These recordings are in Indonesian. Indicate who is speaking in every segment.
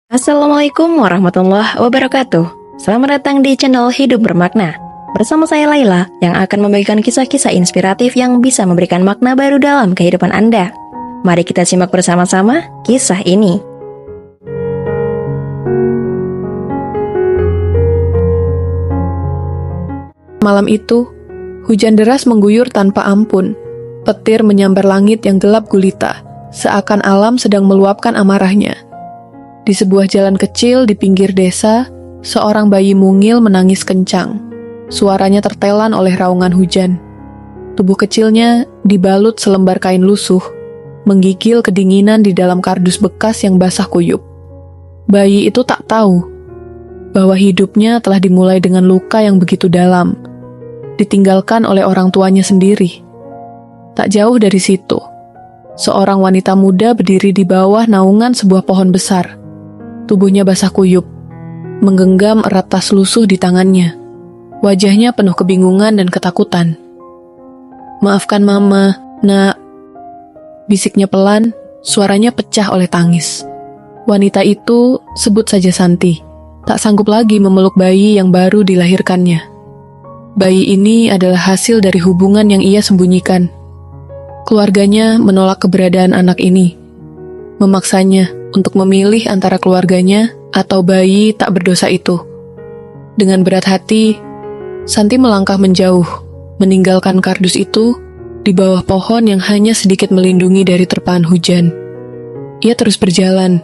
Speaker 1: Assalamualaikum warahmatullahi wabarakatuh. Selamat datang di channel Hidup Bermakna. Bersama saya Laila yang akan membagikan kisah-kisah inspiratif yang bisa memberikan makna baru dalam kehidupan Anda. Mari kita simak bersama-sama kisah ini.
Speaker 2: Malam itu, hujan deras mengguyur tanpa ampun. Petir menyambar langit yang gelap gulita, seakan alam sedang meluapkan amarahnya. Di sebuah jalan kecil di pinggir desa, seorang bayi mungil menangis kencang. Suaranya tertelan oleh raungan hujan. Tubuh kecilnya dibalut selembar kain lusuh, menggigil kedinginan di dalam kardus bekas yang basah kuyup. Bayi itu tak tahu bahwa hidupnya telah dimulai dengan luka yang begitu dalam, ditinggalkan oleh orang tuanya sendiri. Tak jauh dari situ, seorang wanita muda berdiri di bawah naungan sebuah pohon besar. Tubuhnya basah kuyup, menggenggam erat tas lusuh di tangannya. Wajahnya penuh kebingungan dan ketakutan. "Maafkan Mama, Nak," bisiknya pelan, suaranya pecah oleh tangis. Wanita itu, sebut saja Santi, tak sanggup lagi memeluk bayi yang baru dilahirkannya. Bayi ini adalah hasil dari hubungan yang ia sembunyikan. Keluarganya menolak keberadaan anak ini, memaksanya untuk memilih antara keluarganya atau bayi tak berdosa itu. Dengan berat hati, Santi melangkah menjauh, meninggalkan kardus itu di bawah pohon yang hanya sedikit melindungi dari terpaan hujan. Ia terus berjalan,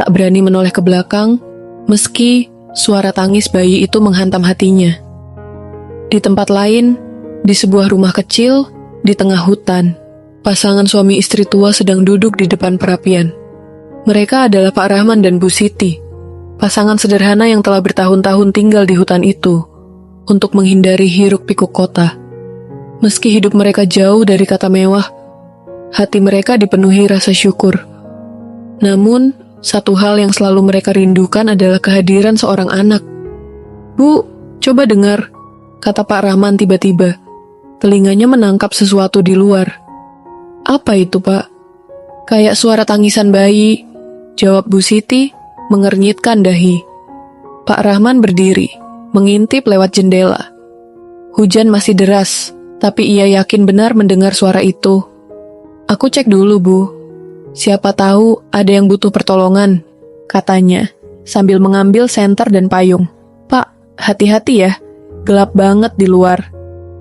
Speaker 2: tak berani menoleh ke belakang, meski suara tangis bayi itu menghantam hatinya. Di tempat lain, di sebuah rumah kecil, di tengah hutan, pasangan suami istri tua sedang duduk di depan perapian. Mereka adalah Pak Rahman dan Bu Siti, pasangan sederhana yang telah bertahun-tahun tinggal di hutan itu, untuk menghindari hiruk-pikuk kota. Meski hidup mereka jauh dari kata mewah, hati mereka dipenuhi rasa syukur. Namun, satu hal yang selalu mereka rindukan adalah kehadiran seorang anak. "Bu, coba dengar," kata Pak Rahman tiba-tiba. Telinganya menangkap sesuatu di luar. "Apa itu, Pak?" "Kayak suara tangisan bayi," jawab Bu Siti, mengernyitkan dahi. Pak Rahman berdiri, mengintip lewat jendela. Hujan masih deras, tapi ia yakin benar mendengar suara itu. "Aku cek dulu, Bu. Siapa tahu ada yang butuh pertolongan," katanya, sambil mengambil senter dan payung. "Pak, hati-hati ya, gelap banget di luar,"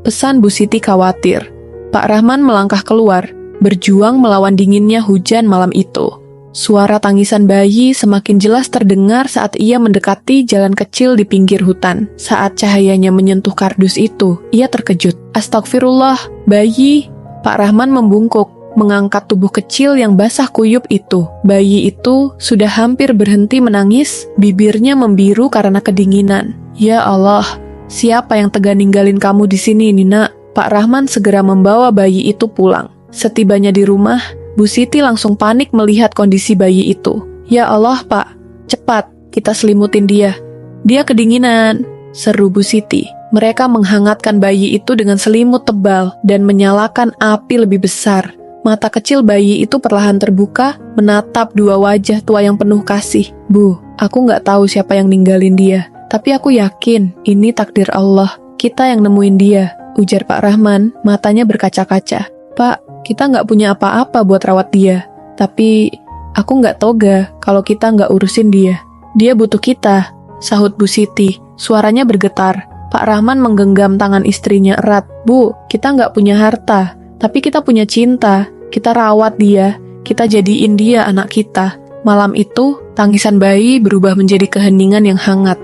Speaker 2: pesan Bu Siti khawatir. Pak Rahman melangkah keluar, berjuang melawan dinginnya hujan malam itu. Suara tangisan bayi semakin jelas terdengar saat ia mendekati jalan kecil di pinggir hutan. Saat cahayanya menyentuh kardus itu, ia terkejut. "Astagfirullah, bayi!" Pak Rahman membungkuk, mengangkat tubuh kecil yang basah kuyup itu. Bayi itu sudah hampir berhenti menangis, bibirnya membiru karena kedinginan. "Ya Allah, siapa yang tega ninggalin kamu di sini, Nina?" Pak Rahman segera membawa bayi itu pulang. Setibanya di rumah, Bu Siti langsung panik melihat kondisi bayi itu. "Ya Allah, Pak, cepat, kita selimutin dia. Dia kedinginan," seru Bu Siti. Mereka menghangatkan bayi itu dengan selimut tebal dan menyalakan api lebih besar. Mata kecil bayi itu perlahan terbuka, menatap dua wajah tua yang penuh kasih. "Bu, aku nggak tahu siapa yang ninggalin dia, tapi aku yakin ini takdir Allah. Kita yang nemuin dia," ujar Pak Rahman, matanya berkaca-kaca. "Pak, kita nggak punya apa-apa buat rawat dia. Tapi aku nggak toga kalau kita nggak urusin dia. Dia butuh kita," sahut Bu Siti. Suaranya bergetar. Pak Rahman menggenggam tangan istrinya erat. "Bu, kita nggak punya harta, tapi kita punya cinta. Kita rawat dia, kita jadiin dia anak kita." Malam itu, tangisan bayi berubah menjadi keheningan yang hangat.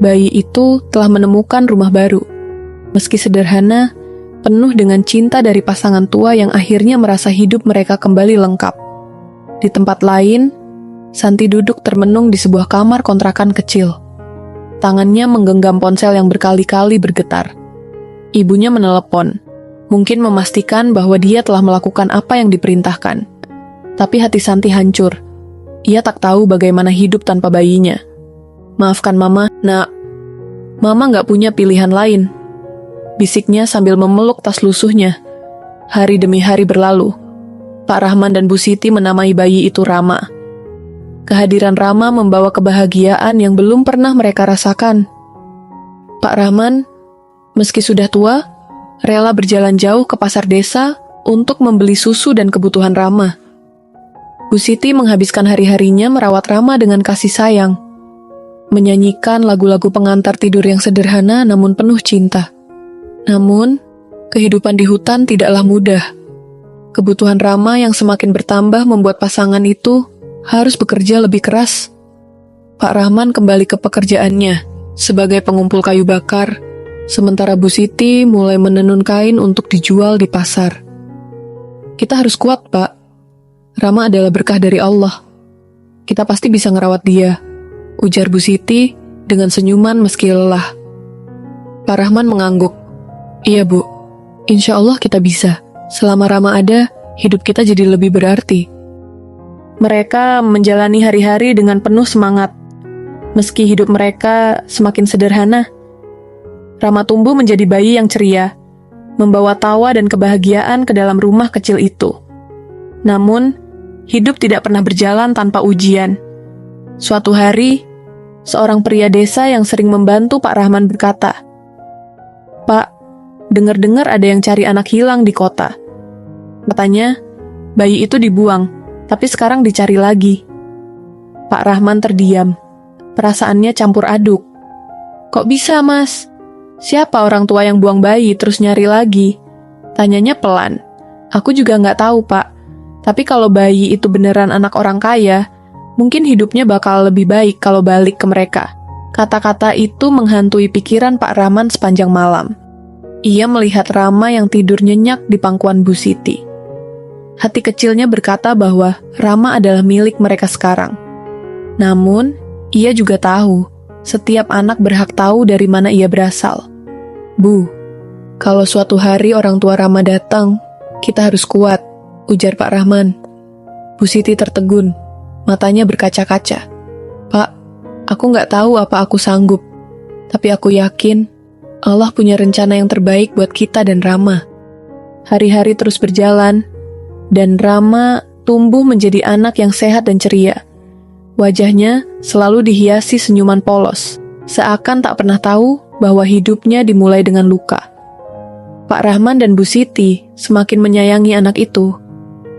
Speaker 2: Bayi itu telah menemukan rumah baru. Meski sederhana, penuh dengan cinta dari pasangan tua yang akhirnya merasa hidup mereka kembali lengkap. Di tempat lain, Santi duduk termenung di sebuah kamar kontrakan kecil. Tangannya menggenggam ponsel yang berkali-kali bergetar. Ibunya menelepon, mungkin memastikan bahwa dia telah melakukan apa yang diperintahkan. Tapi hati Santi hancur. Ia tak tahu bagaimana hidup tanpa bayinya. "Maafkan Mama, Nak. Mama nggak punya pilihan lain," bisiknya sambil memeluk tas lusuhnya. Hari demi hari berlalu. Pak Rahman dan Bu Siti menamai bayi itu Rama. kehadiran Rama membawa kebahagiaan yang belum pernah mereka rasakan. Pak Rahman, meski sudah tua, rela berjalan jauh ke pasar desa untuk membeli susu dan kebutuhan Rama. Bu Siti menghabiskan hari-harinya merawat Rama dengan kasih sayang, menyanyikan lagu-lagu pengantar tidur yang sederhana namun penuh cinta. Namun, kehidupan di hutan tidaklah mudah. Kebutuhan Rama yang semakin bertambah membuat pasangan itu harus bekerja lebih keras. Pak Rahman kembali ke pekerjaannya sebagai pengumpul kayu bakar, sementara Bu Siti mulai menenun kain untuk dijual di pasar. Kita harus kuat, Pak. Rama adalah berkah dari Allah. Kita pasti bisa ngerawat dia, ujar Bu Siti dengan senyuman meski lelah. Pak Rahman mengangguk. Iya, Bu. Insya Allah kita bisa. Selama Rama ada, hidup kita jadi lebih berarti. Mereka menjalani hari-hari dengan penuh semangat. Meski hidup mereka semakin sederhana, Rama tumbuh menjadi bayi yang ceria, membawa tawa dan kebahagiaan ke dalam rumah kecil itu. Namun, hidup tidak pernah berjalan tanpa ujian. Suatu hari, seorang pria desa yang sering membantu Pak Rahman berkata, "Pak, dengar-dengar ada yang cari anak hilang di kota. Katanya, bayi itu dibuang, tapi sekarang dicari lagi." Pak Rahman terdiam. Perasaannya campur aduk. "Kok bisa, Mas? Siapa orang tua yang buang bayi terus nyari lagi?" Tanyanya pelan. "Aku juga nggak tahu, Pak. Tapi kalau bayi itu beneran anak orang kaya, mungkin hidupnya bakal lebih baik kalau balik ke mereka." Kata-kata itu menghantui pikiran Pak Rahman sepanjang malam. Ia melihat Rama yang tidur nyenyak di pangkuan Bu Siti. Hati kecilnya berkata bahwa Rama adalah milik mereka sekarang. Namun, ia juga tahu, setiap anak berhak tahu dari mana ia berasal. "Bu, kalau suatu hari orang tua Rama datang, kita harus kuat," ujar Pak Rahman. Bu Siti tertegun, matanya berkaca-kaca. "Pak, aku nggak tahu apa aku sanggup, tapi aku yakin Allah punya rencana yang terbaik buat kita dan Rama." Hari-hari terus berjalan, dan Rama tumbuh menjadi anak yang sehat dan ceria. Wajahnya selalu dihiasi senyuman polos, seakan tak pernah tahu bahwa hidupnya dimulai dengan luka. Pak Rahman dan Bu Siti semakin menyayangi anak itu,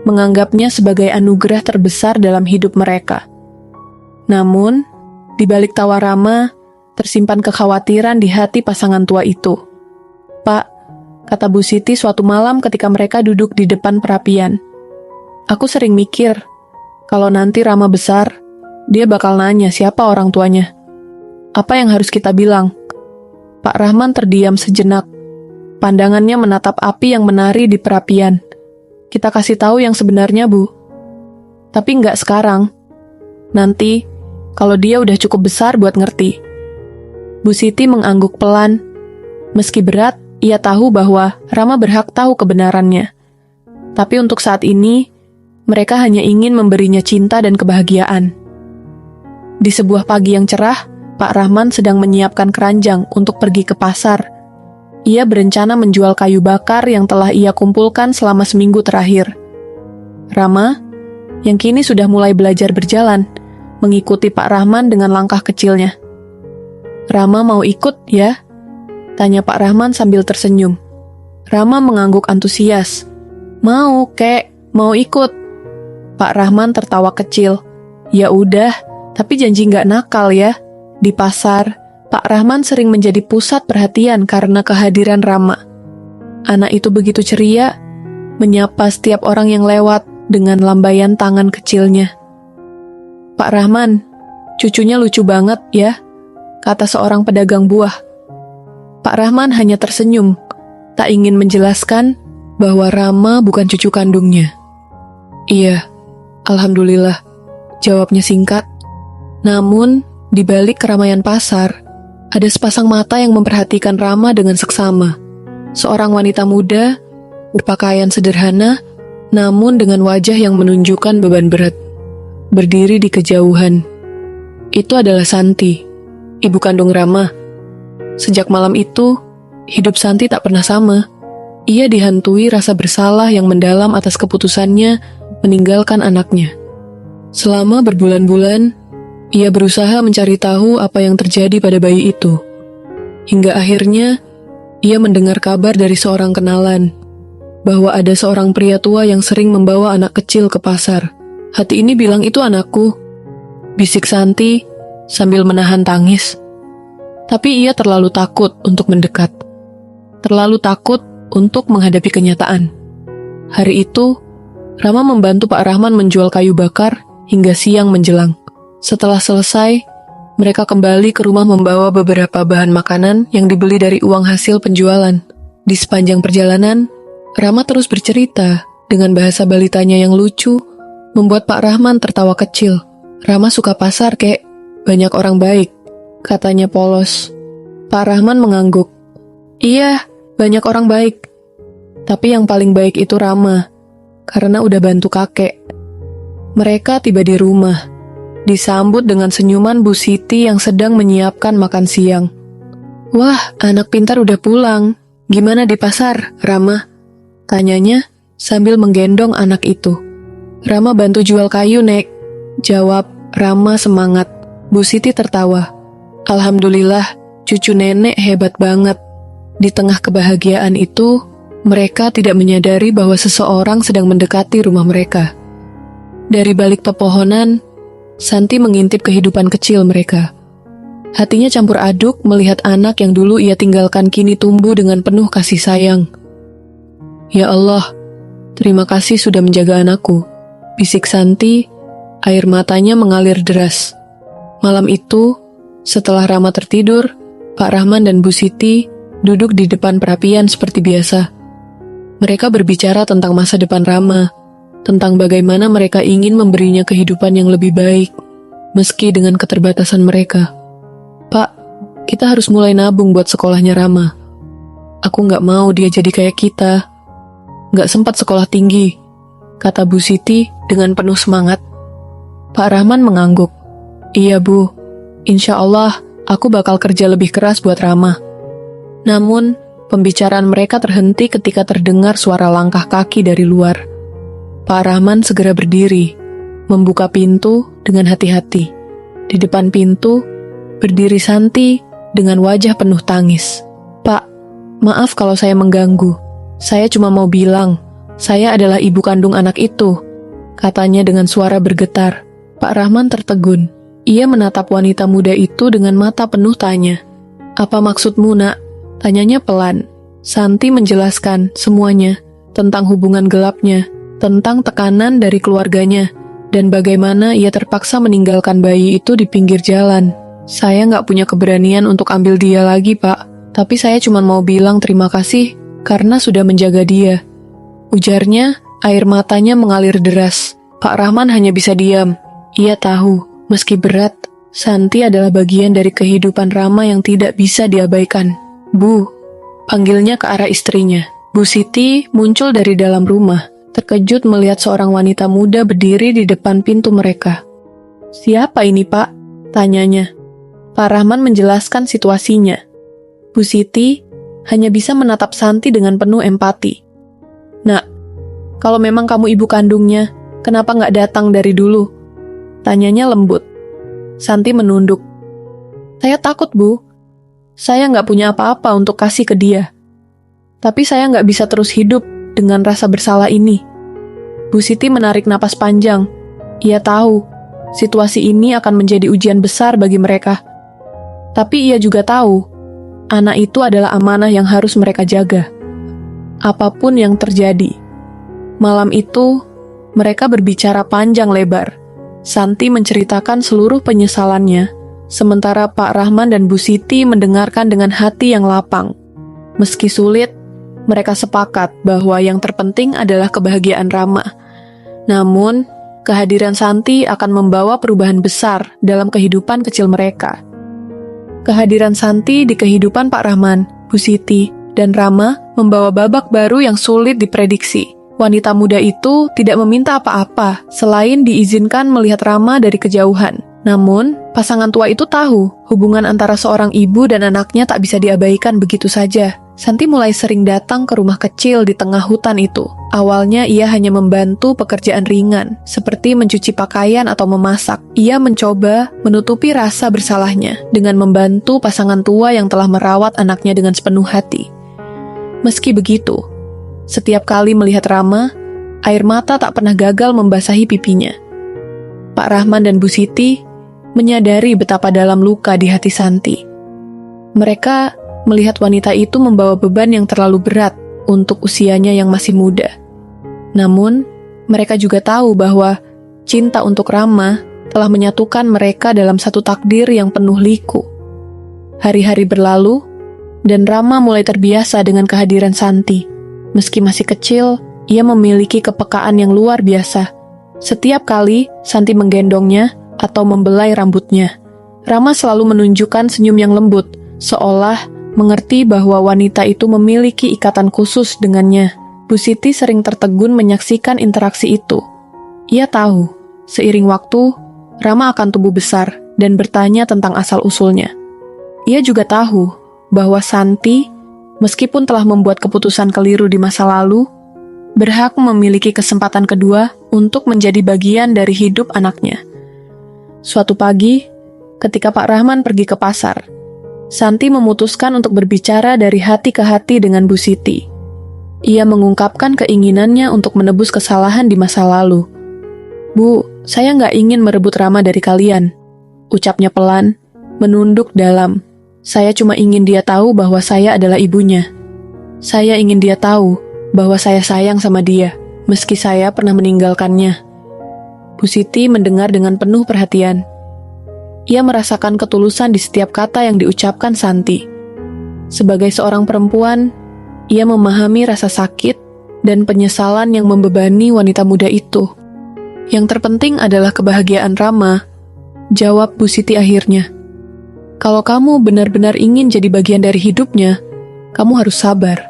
Speaker 2: menganggapnya sebagai anugerah terbesar dalam hidup mereka. Namun, di balik tawa Rama, tersimpan kekhawatiran di hati pasangan tua itu. "Pak," kata Bu Siti suatu malam ketika mereka duduk di depan perapian, "aku sering mikir, kalau nanti Rama besar, dia bakal nanya siapa orang tuanya. Apa yang harus kita bilang?" Pak Rahman terdiam sejenak. Pandangannya menatap api yang menari di perapian. "Kita kasih tahu yang sebenarnya, Bu. Tapi nggak sekarang. Nanti, kalau dia udah cukup besar buat ngerti." Bu Siti mengangguk pelan. Meski berat, ia tahu bahwa Rama berhak tahu kebenarannya. Tapi untuk saat ini, mereka hanya ingin memberinya cinta dan kebahagiaan. Di sebuah pagi yang cerah, Pak Rahman sedang menyiapkan keranjang untuk pergi ke pasar. Ia berencana menjual kayu bakar yang telah ia kumpulkan selama seminggu terakhir. Rama, yang kini sudah mulai belajar berjalan, mengikuti Pak Rahman dengan langkah kecilnya. "Rama mau ikut ya?" tanya Pak Rahman sambil tersenyum. Rama mengangguk antusias. "Mau, Kek, mau ikut." Pak Rahman tertawa kecil. "Ya udah, tapi janji nggak nakal ya." Di pasar, Pak Rahman sering menjadi pusat perhatian karena kehadiran Rama. Anak itu begitu ceria, menyapa setiap orang yang lewat dengan lambaian tangan kecilnya. "Pak Rahman, cucunya lucu banget ya," kata seorang pedagang buah. Pak Rahman hanya tersenyum, tak ingin menjelaskan bahwa Rama bukan cucu kandungnya. "Iya, alhamdulillah," jawabnya singkat. Namun, di balik keramaian pasar, ada sepasang mata yang memperhatikan Rama dengan seksama. Seorang wanita muda, berpakaian sederhana, namun dengan wajah yang menunjukkan beban berat, berdiri di kejauhan. Itu adalah Santi, ibu kandung Rama. Sejak malam itu, hidup Santi tak pernah sama. Ia dihantui rasa bersalah yang mendalam atas keputusannya meninggalkan anaknya. Selama berbulan-bulan, ia berusaha mencari tahu apa yang terjadi pada bayi itu. Hingga akhirnya, ia mendengar kabar dari seorang kenalan, bahwa ada seorang pria tua yang sering membawa anak kecil ke pasar. Hati ini bilang itu anakku, bisik Santi sambil menahan tangis. Tapi ia terlalu takut untuk mendekat. Terlalu takut untuk menghadapi kenyataan. Hari itu, Rama membantu Pak Rahman menjual kayu bakar hingga siang menjelang. Setelah selesai, mereka kembali ke rumah membawa beberapa bahan makanan yang dibeli dari uang hasil penjualan. Di sepanjang perjalanan, Rama terus bercerita dengan bahasa balitanya yang lucu, membuat Pak Rahman tertawa kecil. Rama suka pasar, kek. Banyak orang baik, katanya polos. Pak Rahman mengangguk. Iya, banyak orang baik. Tapi yang paling baik itu Rama, karena udah bantu kakek. Mereka tiba di rumah, disambut dengan senyuman Bu Siti yang sedang menyiapkan makan siang. Wah, anak pintar udah pulang. Gimana di pasar, Rama? Tanyanya sambil menggendong anak itu. Rama bantu jual kayu, Nek. Jawab Rama semangat. Bu Siti tertawa. Alhamdulillah, cucu nenek hebat banget. Di tengah kebahagiaan itu, mereka tidak menyadari bahwa seseorang sedang mendekati rumah mereka. Dari balik pepohonan, Santi mengintip kehidupan kecil mereka. Hatinya campur aduk melihat anak yang dulu ia tinggalkan kini tumbuh dengan penuh kasih sayang. Ya Allah, terima kasih sudah menjaga anakku, bisik Santi, air matanya mengalir deras. Malam itu, setelah Rama tertidur, Pak Rahman dan Bu Siti duduk di depan perapian seperti biasa. Mereka berbicara tentang masa depan Rama, tentang bagaimana mereka ingin memberinya kehidupan yang lebih baik, meski dengan keterbatasan mereka. Pak, kita harus mulai nabung buat sekolahnya Rama. Aku nggak mau dia jadi kayak kita. Nggak sempat sekolah tinggi, kata Bu Siti dengan penuh semangat. Pak Rahman mengangguk. Iya Bu, insya Allah aku bakal kerja lebih keras buat Rama. Namun, pembicaraan mereka terhenti ketika terdengar suara langkah kaki dari luar. Pak Rahman segera berdiri, membuka pintu dengan hati-hati. Di depan pintu, berdiri Santi dengan wajah penuh tangis. Pak, maaf kalau saya mengganggu. Saya cuma mau bilang, saya adalah ibu kandung anak itu, katanya dengan suara bergetar. Pak Rahman tertegun. Ia menatap wanita muda itu dengan mata penuh tanya. Apa maksudmu, Nak? Tanyanya pelan. Santi menjelaskan semuanya tentang hubungan gelapnya, tentang tekanan dari keluarganya, dan bagaimana ia terpaksa meninggalkan bayi itu di pinggir jalan. Saya nggak punya keberanian untuk ambil dia lagi, Pak. Tapi saya cuma mau bilang terima kasih karena sudah menjaga dia. Ujarnya, air matanya mengalir deras. Pak Rahman hanya bisa diam. Ia tahu, meski berat, Santi adalah bagian dari kehidupan Rama yang tidak bisa diabaikan. Bu, panggilnya ke arah istrinya. Bu Siti muncul dari dalam rumah, terkejut melihat seorang wanita muda berdiri di depan pintu mereka. Siapa ini, Pak? Tanyanya. Pak Rahman menjelaskan situasinya. Bu Siti hanya bisa menatap Santi dengan penuh empati. Nak, kalau memang kamu ibu kandungnya, kenapa nggak datang dari dulu? Tanyanya lembut. Santi menunduk. Saya takut, Bu. Saya nggak punya apa-apa untuk kasih ke dia. Tapi saya nggak bisa terus hidup dengan rasa bersalah ini. Bu Siti menarik napas panjang. Ia tahu, situasi ini akan menjadi ujian besar bagi mereka. Tapi ia juga tahu, anak itu adalah amanah yang harus mereka jaga. Apapun yang terjadi. Malam itu, mereka berbicara panjang lebar. Santi menceritakan seluruh penyesalannya, sementara Pak Rahman dan Bu Siti mendengarkan dengan hati yang lapang. Meski sulit, mereka sepakat bahwa yang terpenting adalah kebahagiaan Rama. Namun, kehadiran Santi akan membawa perubahan besar dalam kehidupan kecil mereka. Kehadiran Santi di kehidupan Pak Rahman, Bu Siti, dan Rama membawa babak baru yang sulit diprediksi. Wanita muda itu tidak meminta apa-apa selain diizinkan melihat Rama dari kejauhan. Namun, pasangan tua itu tahu hubungan antara seorang ibu dan anaknya tak bisa diabaikan begitu saja. Santi mulai sering datang ke rumah kecil di tengah hutan itu. Awalnya ia hanya membantu pekerjaan ringan, seperti mencuci pakaian atau memasak. Ia mencoba menutupi rasa bersalahnya dengan membantu pasangan tua yang telah merawat anaknya dengan sepenuh hati. Meski begitu, setiap kali melihat Rama, air mata tak pernah gagal membasahi pipinya. Pak Rahman dan Bu Siti menyadari betapa dalam luka di hati Santi. Mereka melihat wanita itu membawa beban yang terlalu berat untuk usianya yang masih muda. Namun, mereka juga tahu bahwa cinta untuk Rama telah menyatukan mereka dalam satu takdir yang penuh liku. Hari-hari berlalu, dan Rama mulai terbiasa dengan kehadiran Santi. Meski masih kecil, ia memiliki kepekaan yang luar biasa. Setiap kali Santi menggendongnya atau membelai rambutnya, Rama selalu menunjukkan senyum yang lembut, seolah mengerti bahwa wanita itu memiliki ikatan khusus dengannya. Bu Siti sering tertegun menyaksikan interaksi itu. Ia tahu, seiring waktu, Rama akan tumbuh besar dan bertanya tentang asal-usulnya. Ia juga tahu bahwa Santi, meskipun telah membuat keputusan keliru di masa lalu, berhak memiliki kesempatan kedua untuk menjadi bagian dari hidup anaknya. Suatu pagi, ketika Pak Rahman pergi ke pasar, Santi memutuskan untuk berbicara dari hati ke hati dengan Bu Siti. Ia mengungkapkan keinginannya untuk menebus kesalahan di masa lalu. "Bu, saya nggak ingin merebut Rama dari kalian," ucapnya pelan, menunduk dalam. "Saya cuma ingin dia tahu bahwa saya adalah ibunya. Saya ingin dia tahu bahwa saya sayang sama dia, meski saya pernah meninggalkannya." Bu Siti mendengar dengan penuh perhatian. Ia merasakan ketulusan di setiap kata yang diucapkan Santi. Sebagai seorang perempuan, ia memahami rasa sakit dan penyesalan yang membebani wanita muda itu. "Yang terpenting adalah kebahagiaan Rama," jawab Bu Siti akhirnya. "Kalau kamu benar-benar ingin jadi bagian dari hidupnya, kamu harus sabar.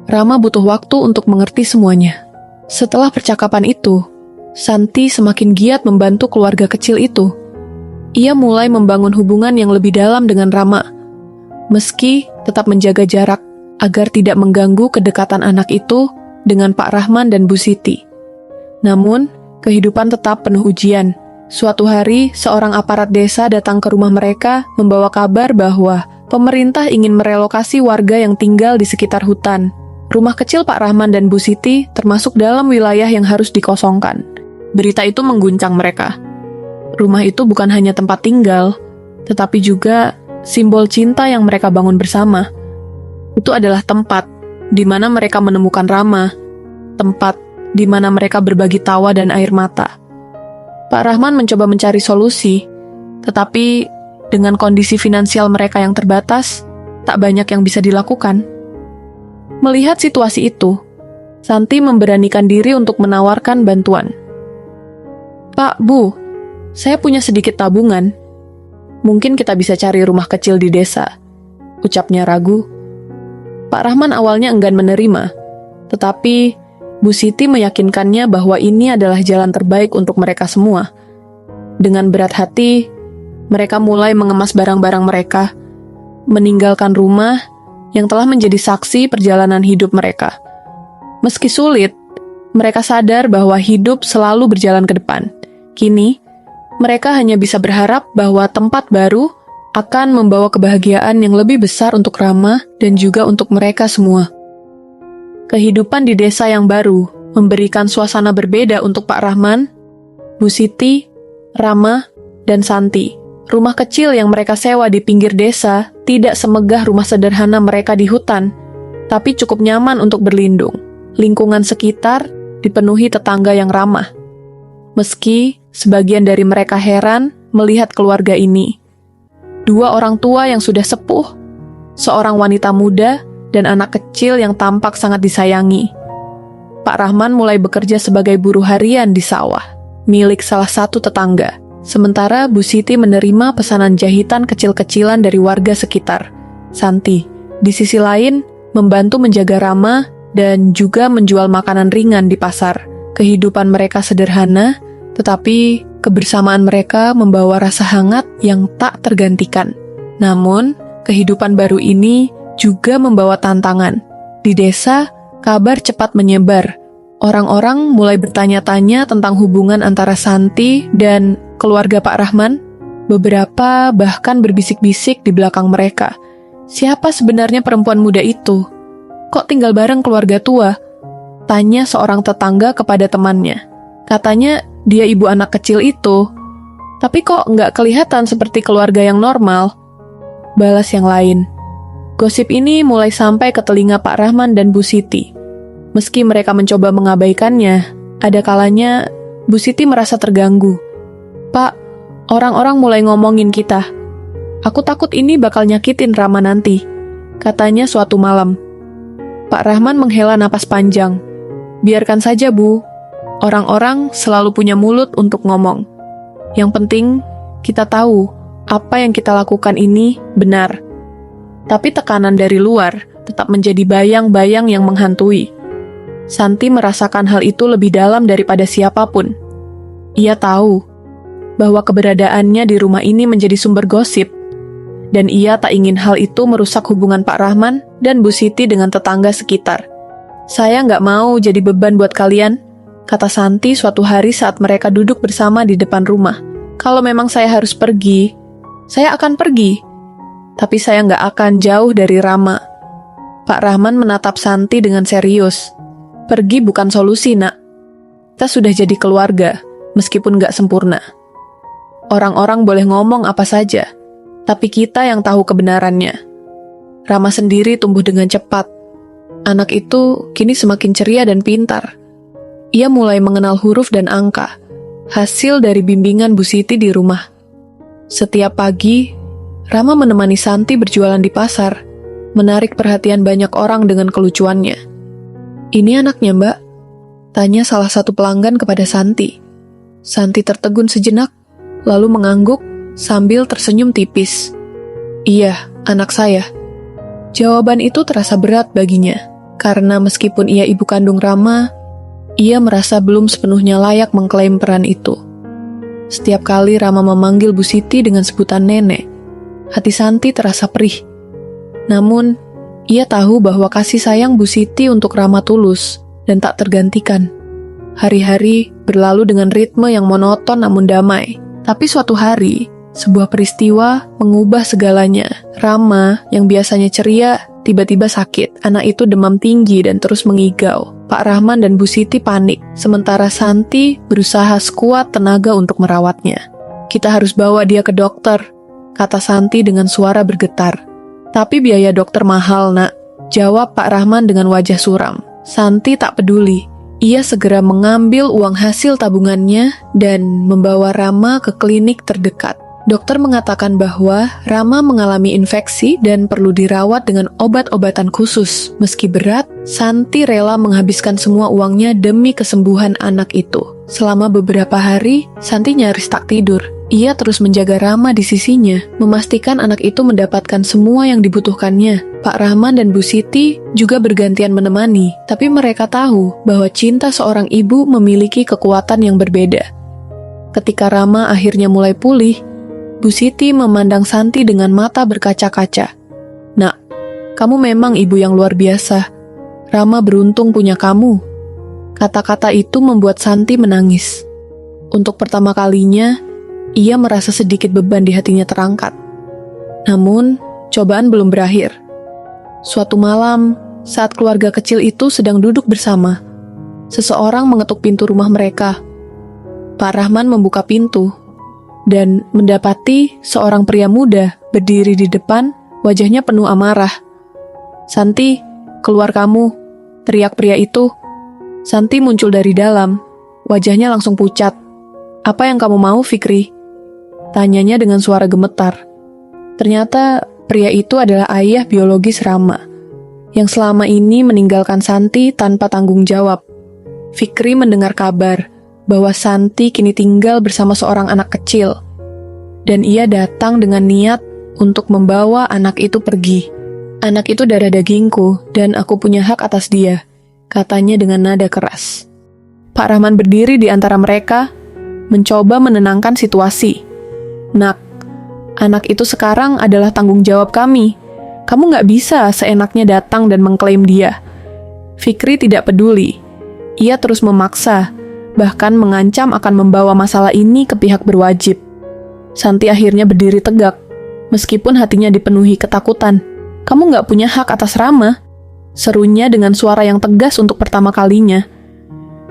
Speaker 2: Rama butuh waktu untuk mengerti semuanya." Setelah percakapan itu, Santi semakin giat membantu keluarga kecil itu. Ia mulai membangun hubungan yang lebih dalam dengan Rama, meski tetap menjaga jarak agar tidak mengganggu kedekatan anak itu dengan Pak Rahman dan Bu Siti. Namun, kehidupan tetap penuh ujian. Suatu hari, seorang aparat desa datang ke rumah mereka membawa kabar bahwa pemerintah ingin merelokasi warga yang tinggal di sekitar hutan. Rumah kecil Pak Rahman dan Bu Siti termasuk dalam wilayah yang harus dikosongkan. Berita itu mengguncang mereka. Rumah itu bukan hanya tempat tinggal, tetapi juga simbol cinta yang mereka bangun bersama. Itu adalah tempat di mana mereka menemukan Rama, tempat di mana mereka berbagi tawa dan air mata. Pak Rahman mencoba mencari solusi, tetapi dengan kondisi finansial mereka yang terbatas, tak banyak yang bisa dilakukan. Melihat situasi itu, Santi memberanikan diri untuk menawarkan bantuan. "Pak, Bu, saya punya sedikit tabungan. Mungkin kita bisa cari rumah kecil di desa," ucapnya ragu. Pak Rahman awalnya enggan menerima, tetapi Bu Siti meyakinkannya bahwa ini adalah jalan terbaik untuk mereka semua. Dengan berat hati, mereka mulai mengemas barang-barang mereka, meninggalkan rumah yang telah menjadi saksi perjalanan hidup mereka. Meski sulit, mereka sadar bahwa hidup selalu berjalan ke depan. Kini, mereka hanya bisa berharap bahwa tempat baru akan membawa kebahagiaan yang lebih besar untuk Rama dan juga untuk mereka semua. Kehidupan di desa yang baru memberikan suasana berbeda untuk Pak Rahman, Bu Siti, Rama, dan Santi. Rumah kecil yang mereka sewa di pinggir desa tidak semegah rumah sederhana mereka di hutan, tapi cukup nyaman untuk berlindung. Lingkungan sekitar dipenuhi tetangga yang ramah. Meski sebagian dari mereka heran melihat keluarga ini. Dua orang tua yang sudah sepuh, seorang wanita muda, dan anak kecil yang tampak sangat disayangi. Pak Rahman mulai bekerja sebagai buruh harian di sawah, milik salah satu tetangga. Sementara Bu Siti menerima pesanan jahitan kecil-kecilan dari warga sekitar. Santi, di sisi lain, membantu menjaga Rama dan juga menjual makanan ringan di pasar. Kehidupan mereka sederhana, tetapi kebersamaan mereka membawa rasa hangat yang tak tergantikan. Namun, kehidupan baru ini juga membawa tantangan. Di desa, kabar cepat menyebar. Orang-orang mulai bertanya-tanya tentang hubungan antara Santi dan keluarga Pak Rahman. Beberapa bahkan berbisik-bisik di belakang mereka. Siapa sebenarnya perempuan muda itu? Kok tinggal bareng keluarga tua? Tanya seorang tetangga kepada temannya. Katanya dia ibu anak kecil itu. Tapi kok nggak kelihatan seperti keluarga yang normal? Balas yang lain. Gosip ini mulai sampai ke telinga Pak Rahman dan Bu Siti. Meski mereka mencoba mengabaikannya, ada kalanya Bu Siti merasa terganggu. "Pak, orang-orang mulai ngomongin kita. Aku takut ini bakal nyakitin Rama nanti," katanya suatu malam. Pak Rahman menghela napas panjang. "Biarkan saja, Bu. Orang-orang selalu punya mulut untuk ngomong. Yang penting, kita tahu apa yang kita lakukan ini benar." Tapi tekanan dari luar tetap menjadi bayang-bayang yang menghantui. Santi merasakan hal itu lebih dalam daripada siapapun. Ia tahu bahwa keberadaannya di rumah ini menjadi sumber gosip, dan ia tak ingin hal itu merusak hubungan Pak Rahman dan Bu Siti dengan tetangga sekitar. "Saya nggak mau jadi beban buat kalian," kata Santi suatu hari saat mereka duduk bersama di depan rumah. "Kalau memang saya harus pergi, saya akan pergi. Tapi saya nggak akan jauh dari Rama." Pak Rahman menatap Santi dengan serius. "Pergi bukan solusi, Nak. Kita sudah jadi keluarga, meskipun nggak sempurna. Orang-orang boleh ngomong apa saja, tapi kita yang tahu kebenarannya." Rama sendiri tumbuh dengan cepat. Anak itu kini semakin ceria dan pintar. Ia mulai mengenal huruf dan angka, hasil dari bimbingan Bu Siti di rumah. Setiap pagi, Rama menemani Santi berjualan di pasar, menarik perhatian banyak orang dengan kelucuannya. "Ini anaknya, Mbak?" tanya salah satu pelanggan kepada Santi. Santi tertegun sejenak, lalu mengangguk sambil tersenyum tipis. "Iya, anak saya." Jawaban itu terasa berat baginya, karena meskipun ia ibu kandung Rama, ia merasa belum sepenuhnya layak mengklaim peran itu. Setiap kali Rama memanggil Bu Siti dengan sebutan nenek, hati Santi terasa perih. Namun, ia tahu bahwa kasih sayang Bu Siti untuk Rama tulus dan tak tergantikan. Hari-hari berlalu dengan ritme yang monoton namun damai. Tapi suatu hari, sebuah peristiwa mengubah segalanya. Rama yang biasanya ceria, tiba-tiba sakit. Anak itu demam tinggi dan terus mengigau. Pak Rahman dan Bu Siti panik, sementara Santi berusaha sekuat tenaga untuk merawatnya. "Kita harus bawa dia ke dokter," kata Santi dengan suara bergetar. "Tapi biaya dokter mahal, Nak," jawab Pak Rahman dengan wajah suram. Santi tak peduli. Ia segera mengambil uang hasil tabungannya dan membawa Rama ke klinik terdekat. Dokter mengatakan bahwa Rama mengalami infeksi dan perlu dirawat dengan obat-obatan khusus. Meski berat, Santi rela menghabiskan semua uangnya demi kesembuhan anak itu. Selama beberapa hari, Santi nyaris tak tidur. Ia terus menjaga Rama di sisinya, memastikan anak itu mendapatkan semua yang dibutuhkannya. Pak Rahman dan Bu Siti juga bergantian menemani, tapi mereka tahu bahwa cinta seorang ibu memiliki kekuatan yang berbeda. Ketika Rama akhirnya mulai pulih, Bu Siti memandang Santi dengan mata berkaca-kaca. "Nak, kamu memang ibu yang luar biasa. Rama beruntung punya kamu." Kata-kata itu membuat Santi menangis. Untuk pertama kalinya, ia merasa sedikit beban di hatinya terangkat. Namun, cobaan belum berakhir. Suatu malam, saat keluarga kecil itu sedang duduk bersama, seseorang mengetuk pintu rumah mereka. Pak Rahman membuka pintu dan mendapati seorang pria muda berdiri di depan, wajahnya penuh amarah. "Santi, keluar kamu," teriak pria itu. Santi muncul dari dalam, wajahnya langsung pucat. "Apa yang kamu mau, Fikri?" tanyanya dengan suara gemetar. Ternyata pria itu adalah ayah biologis Rama, yang selama ini meninggalkan Santi tanpa tanggung jawab. Fikri mendengar kabar bahwa Santi kini tinggal bersama seorang anak kecil, dan ia datang dengan niat untuk membawa anak itu pergi. "Anak itu darah dagingku, dan aku punya hak atas dia," katanya dengan nada keras. Pak Rahman berdiri di antara mereka, mencoba menenangkan situasi. "Nak, anak itu sekarang adalah tanggung jawab kami. Kamu nggak bisa seenaknya datang dan mengklaim dia. Fikri tidak peduli. Ia terus memaksa, bahkan mengancam akan membawa masalah ini ke pihak berwajib. Santi akhirnya berdiri tegak, meskipun hatinya dipenuhi ketakutan. Kamu nggak punya hak atas Rama, serunya dengan suara yang tegas untuk pertama kalinya.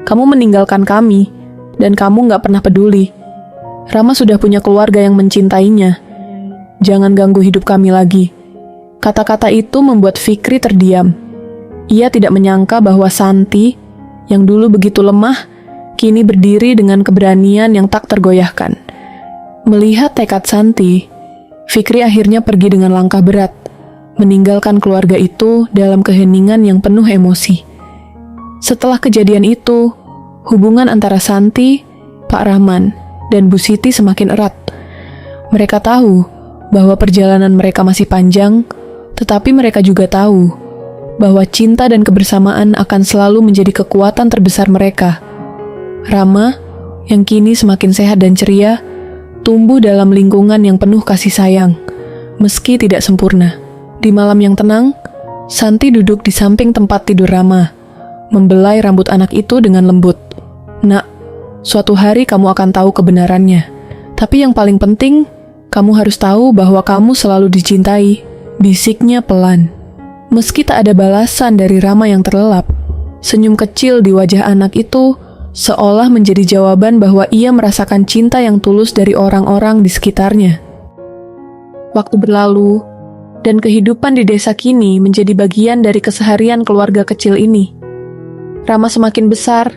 Speaker 2: Kamu meninggalkan kami, dan kamu nggak pernah peduli. Rama sudah punya keluarga yang mencintainya. Jangan ganggu hidup kami lagi. Kata-kata itu membuat Fikri terdiam. Ia tidak menyangka bahwa Santi, yang dulu begitu lemah, kini berdiri dengan keberanian yang tak tergoyahkan. Melihat tekad Santi, Fikri akhirnya pergi dengan langkah berat, meninggalkan keluarga itu dalam keheningan yang penuh emosi. Setelah kejadian itu, hubungan antara Santi, Pak Rahman, dan Bu Siti semakin erat. Mereka tahu bahwa perjalanan mereka masih panjang, tetapi mereka juga tahu bahwa cinta dan kebersamaan akan selalu menjadi kekuatan terbesar mereka. Rama, yang kini semakin sehat dan ceria, tumbuh dalam lingkungan yang penuh kasih sayang, meski tidak sempurna. Di malam yang tenang, Santi duduk di samping tempat tidur Rama, membelai rambut anak itu dengan lembut. "Nak, suatu hari kamu akan tahu kebenarannya. Tapi yang paling penting, kamu harus tahu bahwa kamu selalu dicintai," bisiknya pelan. Meski tak ada balasan dari Rama yang terlelap, senyum kecil di wajah anak itu seolah menjadi jawaban bahwa ia merasakan cinta yang tulus dari orang-orang di sekitarnya. Waktu berlalu, dan kehidupan di desa kini menjadi bagian dari keseharian keluarga kecil ini. Rama semakin besar,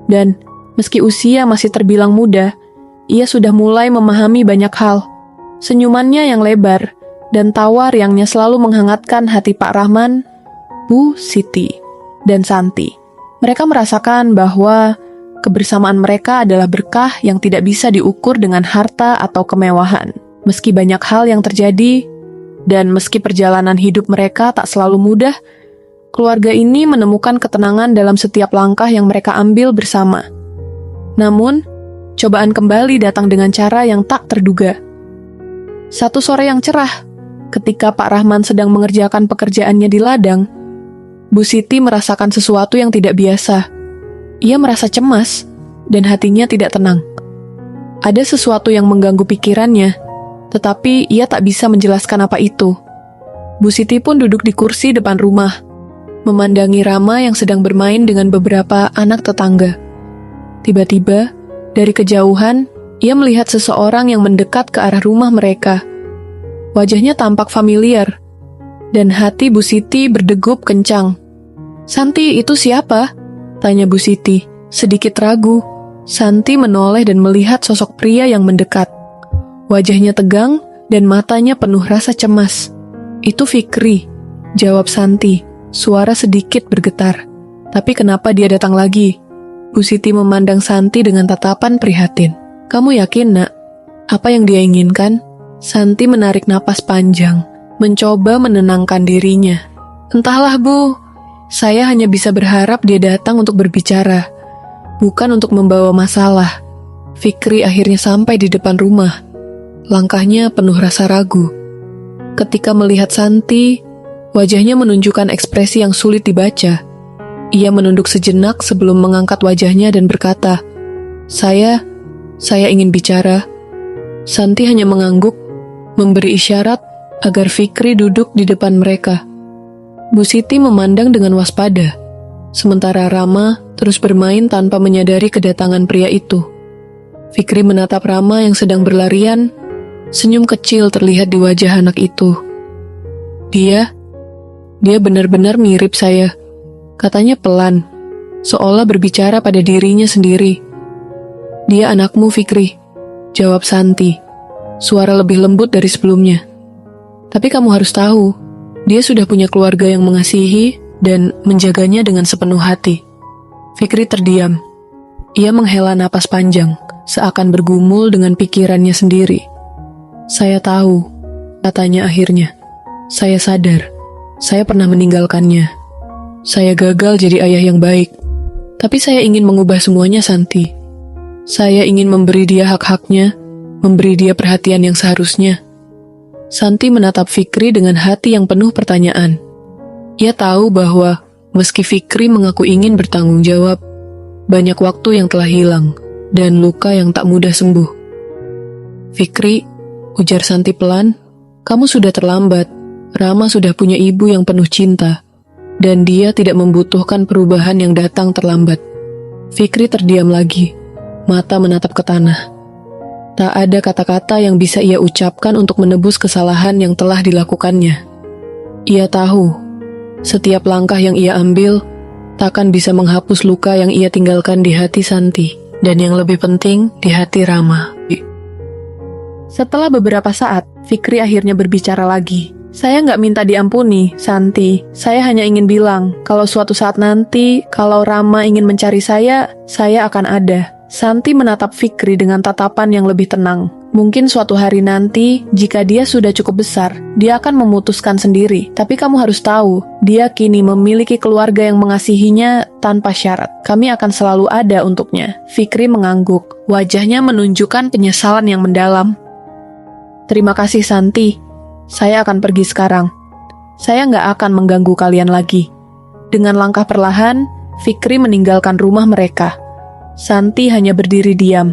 Speaker 2: dan meski usia masih terbilang muda, ia sudah mulai memahami banyak hal. Senyumannya yang lebar dan tawa riangnya selalu menghangatkan hati Pak Rahman, Bu Siti, dan Santi. Mereka merasakan bahwa kebersamaan mereka adalah berkah yang tidak bisa diukur dengan harta atau kemewahan. Meski banyak hal yang terjadi, dan meski perjalanan hidup mereka tak selalu mudah, keluarga ini menemukan ketenangan dalam setiap langkah yang mereka ambil bersama. Namun, cobaan kembali datang dengan cara yang tak terduga. Satu sore yang cerah, ketika Pak Rahman sedang mengerjakan pekerjaannya di ladang, Bu Siti merasakan sesuatu yang tidak biasa. Ia merasa cemas, dan hatinya tidak tenang. Ada sesuatu yang mengganggu pikirannya, tetapi ia tak bisa menjelaskan apa itu. Bu Siti pun duduk di kursi depan rumah, memandangi Rama yang sedang bermain dengan beberapa anak tetangga. Tiba-tiba, dari kejauhan, ia melihat seseorang yang mendekat ke arah rumah mereka. Wajahnya tampak familiar, dan hati Bu Siti berdegup kencang. "Santi, itu siapa?" tanya Bu Siti, sedikit ragu. Santi menoleh dan melihat sosok pria yang mendekat. Wajahnya tegang dan matanya penuh rasa cemas. "Itu Fikri," jawab Santi, suara sedikit bergetar. "Tapi kenapa dia datang lagi?" Bu Siti memandang Santi dengan tatapan prihatin. "Kamu yakin, Nak? Apa yang dia inginkan?" Santi menarik napas panjang, mencoba menenangkan dirinya. "Entahlah, Bu. Saya hanya bisa berharap dia datang untuk berbicara, bukan untuk membawa masalah." Fikri akhirnya sampai di depan rumah. Langkahnya penuh rasa ragu. Ketika melihat Santi, wajahnya menunjukkan ekspresi yang sulit dibaca. Ia menunduk sejenak sebelum mengangkat wajahnya dan berkata, Saya ingin bicara." Santi hanya mengangguk, memberi isyarat agar Fikri duduk di depan mereka. Bu Siti memandang dengan waspada, sementara Rama terus bermain tanpa menyadari kedatangan pria itu. Fikri menatap Rama yang sedang berlarian, senyum kecil terlihat di wajah anak itu. Dia benar-benar mirip saya," katanya pelan, seolah berbicara pada dirinya sendiri. "Dia anakmu, Fikri," jawab Santi, suara lebih lembut dari sebelumnya. "Tapi kamu harus tahu, dia sudah punya keluarga yang mengasihi dan menjaganya dengan sepenuh hati." Fikri terdiam. Ia menghela napas panjang, seakan bergumul dengan pikirannya sendiri. "Saya tahu," katanya akhirnya. "Saya sadar, saya pernah meninggalkannya. Saya gagal jadi ayah yang baik. Tapi saya ingin mengubah semuanya, Santi. Saya ingin memberi dia hak-haknya, memberi dia perhatian yang seharusnya. Santi menatap Fikri dengan hati yang penuh pertanyaan. Ia tahu bahwa meski Fikri mengaku ingin bertanggung jawab, banyak waktu yang telah hilang dan luka yang tak mudah sembuh. Fikri, ujar Santi pelan, kamu sudah terlambat. Rama sudah punya ibu yang penuh cinta, dan dia tidak membutuhkan perubahan yang datang terlambat. Fikri terdiam lagi, mata menatap ke tanah. Tak ada kata-kata yang bisa ia ucapkan untuk menebus kesalahan yang telah dilakukannya. Ia tahu, setiap langkah yang ia ambil takkan bisa menghapus luka yang ia tinggalkan di hati Santi, dan yang lebih penting, di hati Rama. Setelah beberapa saat, Fikri akhirnya berbicara lagi. Saya nggak minta diampuni, Santi. Saya hanya ingin bilang, kalau suatu saat nanti, kalau Rama ingin mencari saya akan ada. Santi menatap Fikri dengan tatapan yang lebih tenang. Mungkin suatu hari nanti, jika dia sudah cukup besar, dia akan memutuskan sendiri. Tapi kamu harus tahu, dia kini memiliki keluarga yang mengasihinya tanpa syarat. Kami akan selalu ada untuknya. Fikri mengangguk, wajahnya menunjukkan penyesalan yang mendalam. Terima kasih Santi, saya akan pergi sekarang. Saya nggak akan mengganggu kalian lagi. Dengan langkah perlahan, Fikri meninggalkan rumah mereka. Santi hanya berdiri diam,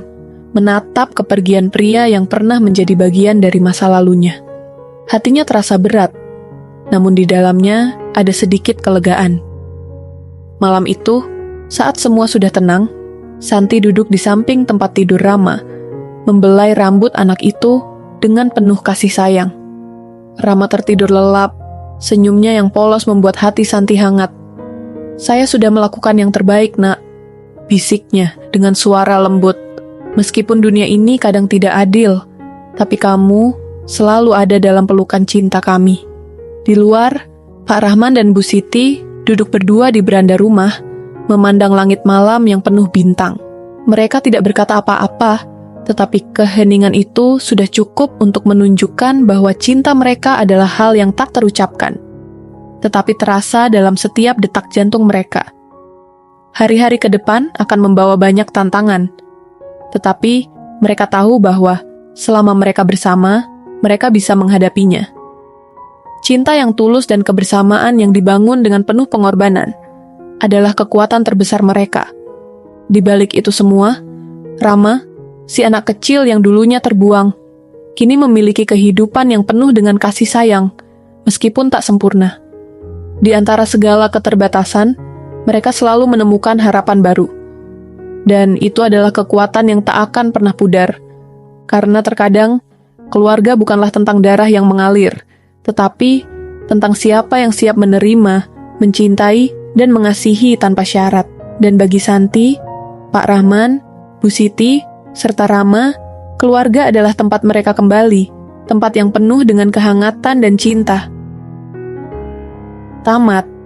Speaker 2: menatap kepergian pria yang pernah menjadi bagian dari masa lalunya. Hatinya terasa berat, namun di dalamnya ada sedikit kelegaan. Malam itu, saat semua sudah tenang, Santi duduk di samping tempat tidur Rama, membelai rambut anak itu dengan penuh kasih sayang. Rama tertidur lelap, senyumnya yang polos membuat hati Santi hangat. Saya sudah melakukan yang terbaik, nak, bisiknya dengan suara lembut. Meskipun dunia ini kadang tidak adil, tapi kamu selalu ada dalam pelukan cinta kami. Di luar, Pak Rahman dan Bu Siti duduk berdua di beranda rumah, memandang langit malam yang penuh bintang. Mereka tidak berkata apa-apa, tetapi keheningan itu sudah cukup untuk menunjukkan bahwa cinta mereka adalah hal yang tak terucapkan, tetapi terasa dalam setiap detak jantung mereka. Hari-hari ke depan akan membawa banyak tantangan, tetapi mereka tahu bahwa selama mereka bersama, mereka bisa menghadapinya. Cinta yang tulus dan kebersamaan yang dibangun dengan penuh pengorbanan adalah kekuatan terbesar mereka. Di balik itu semua, Rama, si anak kecil yang dulunya terbuang, kini memiliki kehidupan yang penuh dengan kasih sayang, meskipun tak sempurna. Di antara segala keterbatasan, mereka selalu menemukan harapan baru. Dan itu adalah kekuatan yang tak akan pernah pudar. Karena terkadang, keluarga bukanlah tentang darah yang mengalir, tetapi tentang siapa yang siap menerima, mencintai, dan mengasihi tanpa syarat. Dan bagi Santi, Pak Rahman, Bu Siti, serta Rama, keluarga adalah tempat mereka kembali, tempat yang penuh dengan kehangatan dan cinta. Tamat.